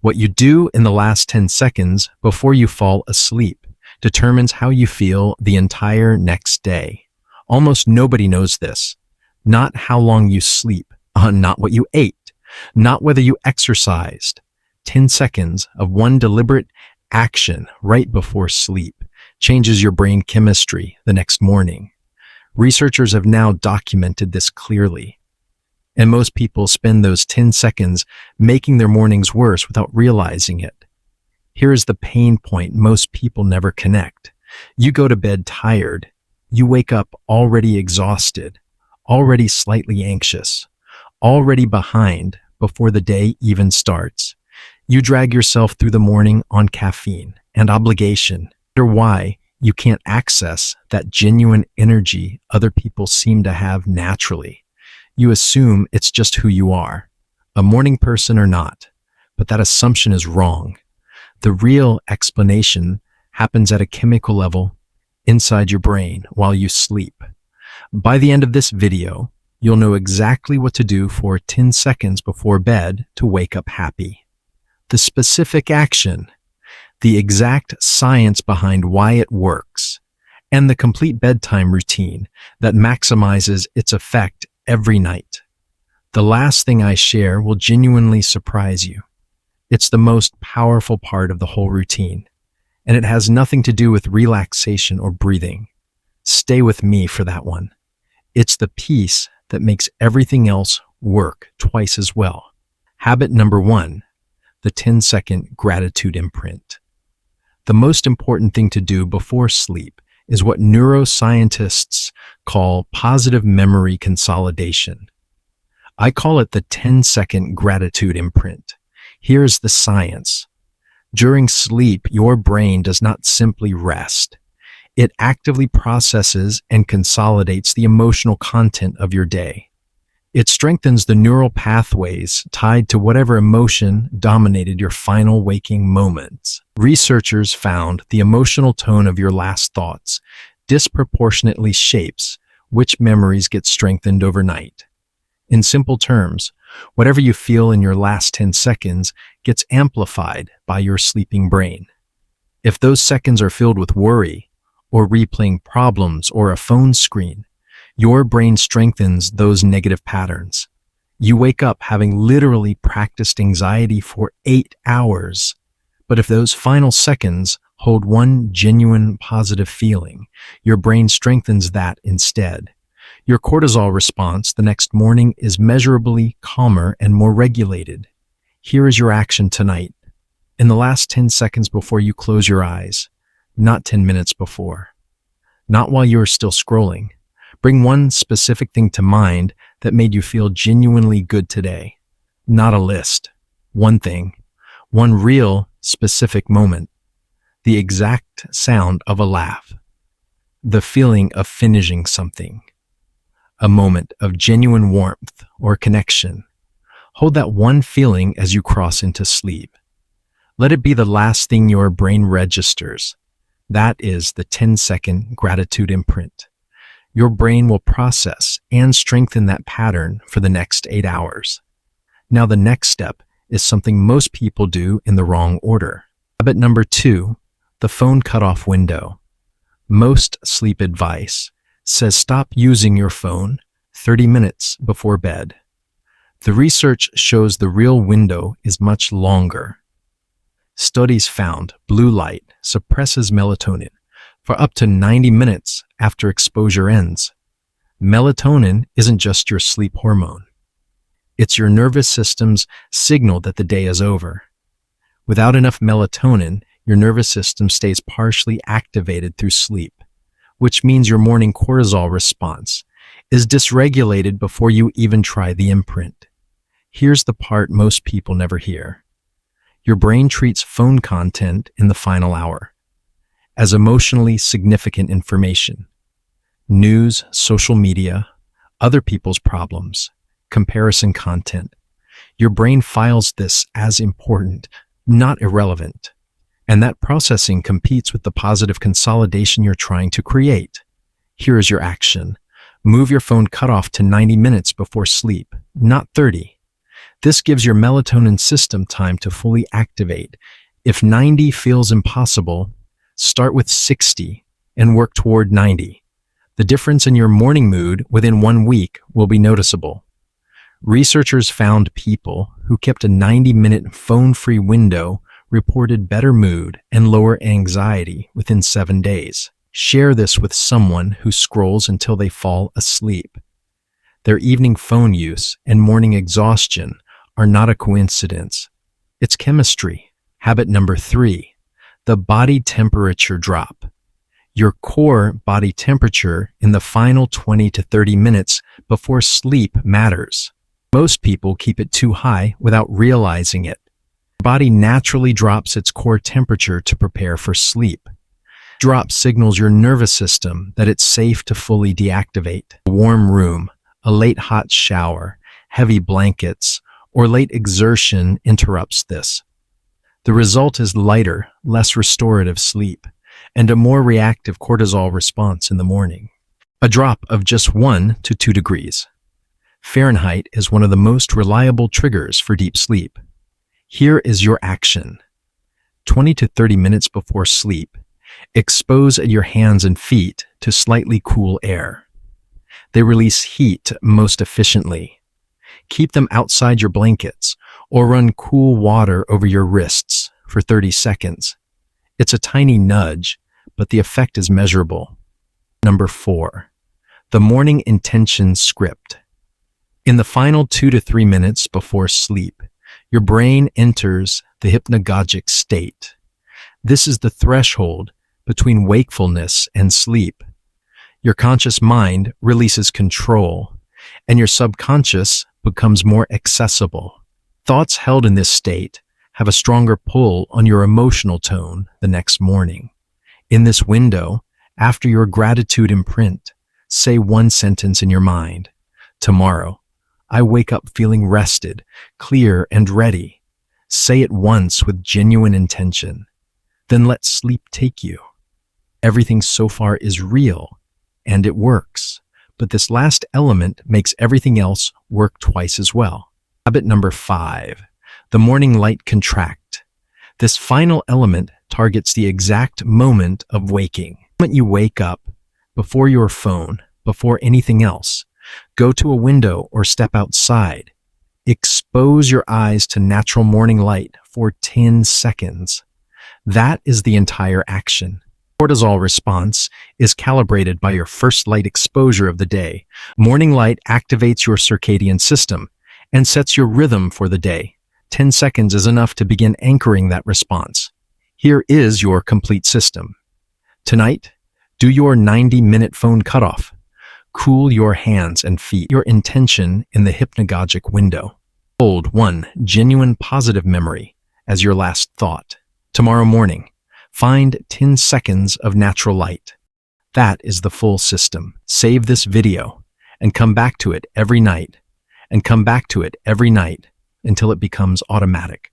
What you do in the last 10 seconds before you fall asleep determines how you feel the entire next day. Almost nobody knows this. Not how long you sleep, not what you ate, not whether you exercised. 10 seconds of one deliberate action right before sleep changes your brain chemistry the next morning. Researchers have now documented this clearly. And most people spend those 10 seconds making their mornings worse without realizing it. Here is the pain point most people never connect. You go to bed tired. You wake up already exhausted, already slightly anxious, already behind before the day even starts. You drag yourself through the morning on caffeine and obligation. Wonder why you can't access that genuine energy other people seem to have naturally. You assume it's just who you are, a morning person or not, but that assumption is wrong. The real explanation happens at a chemical level inside your brain while you sleep. By the end of this video, you'll know exactly what to do for 10 seconds before bed to wake up happy. The specific action, the exact science behind why it works, and the complete bedtime routine that maximizes its effect every night. The last thing I share will genuinely surprise you. It's the most powerful part of the whole routine, and it has nothing to do with relaxation or breathing. Stay with me for that one. It's the piece that makes everything else work twice as well. Habit number 1, the 10-second gratitude imprint. The most important thing to do before sleep is what neuroscientists call positive memory consolidation. I call it the 10-second gratitude imprint. Here's the science. During sleep, your brain does not simply rest. It actively processes and consolidates the emotional content of your day. It strengthens the neural pathways tied to whatever emotion dominated your final waking moments. Researchers found the emotional tone of your last thoughts disproportionately shapes which memories get strengthened overnight. In simple terms, whatever you feel in your last 10 seconds gets amplified by your sleeping brain. If those seconds are filled with worry, or replaying problems, or a phone screen, your brain strengthens those negative patterns. You wake up having literally practiced anxiety for 8 hours. But if those final seconds hold one genuine positive feeling, your brain strengthens that instead. Your cortisol response the next morning is measurably calmer and more regulated. Here is your action tonight. In the last 10 seconds before you close your eyes, not 10 minutes before, not while you are still scrolling, bring one specific thing to mind that made you feel genuinely good today. Not a list. One thing. One real, specific moment. The exact sound of a laugh. The feeling of finishing something. A moment of genuine warmth or connection. Hold that one feeling as you cross into sleep. Let it be the last thing your brain registers. That is the 10-second gratitude imprint. Your brain will process and strengthen that pattern for the next 8 hours. Now the next step is something most people do in the wrong order. Habit number 2, the phone cutoff window. Most sleep advice says stop using your phone 30 minutes before bed. The research shows the real window is much longer. Studies found blue light suppresses melatonin for up to 90 minutes after exposure ends. Melatonin isn't just your sleep hormone. It's your nervous system's signal that the day is over. Without enough melatonin, your nervous system stays partially activated through sleep, which means your morning cortisol response is dysregulated before you even try the imprint. Here's the part most people never hear. Your brain treats phone content in the final hour as emotionally significant information. News, social media, other people's problems, comparison content. Your brain files this as important, not irrelevant. And that processing competes with the positive consolidation you're trying to create. Here is your action. Move your phone cutoff to 90 minutes before sleep, not 30. This gives your melatonin system time to fully activate. If 90 feels impossible, start with 60 and work toward 90. The difference in your morning mood within 1 week will be noticeable. Researchers found people who kept a 90-minute phone-free window reported better mood and lower anxiety within 7 days. Share this with someone who scrolls until they fall asleep. Their evening phone use and morning exhaustion are not a coincidence. It's chemistry. Habit number 3, the body temperature drop. Your core body temperature in the final 20 to 30 minutes before sleep matters. Most people keep it too high without realizing it. Your body naturally drops its core temperature to prepare for sleep. Drop signals your nervous system that it's safe to fully deactivate. A warm room, a late hot shower, heavy blankets, or late exertion interrupts this. The result is lighter, less restorative sleep, and a more reactive cortisol response in the morning. A drop of just 1 to 2 degrees Fahrenheit is one of the most reliable triggers for deep sleep. Here is your action. 20 to 30 minutes before sleep, expose your hands and feet to slightly cool air. They release heat most efficiently. Keep them outside your blankets or run cool water over your wrists for 30 seconds. It's a tiny nudge, but the effect is measurable. Number 4, the morning intention script. In the final 2 to 3 minutes before sleep, your brain enters the hypnagogic state. This is the threshold between wakefulness and sleep. Your conscious mind releases control, and your subconscious becomes more accessible. Thoughts held in this state have a stronger pull on your emotional tone the next morning. In this window, after your gratitude imprint, say one sentence in your mind. Tomorrow, I wake up feeling rested, clear, and ready. Say it once with genuine intention. Then let sleep take you. Everything so far is real, and it works. But this last element makes everything else work twice as well. Habit number 5, the morning light contract. This final element targets the exact moment of waking. The moment you wake up, before your phone, before anything else, go to a window or step outside. Expose your eyes to natural morning light for 10 seconds. That is the entire action. Cortisol response is calibrated by your first light exposure of the day. Morning light activates your circadian system and sets your rhythm for the day. 10 seconds is enough to begin anchoring that response. Here is your complete system. Tonight, do your 90-minute phone cutoff. Cool your hands and feet. Your intention in the hypnagogic window. Hold one genuine positive memory as your last thought. Tomorrow morning, find 10 seconds of natural light. That is the full system. Save this video and come back to it every night, and come back to it every night until it becomes automatic.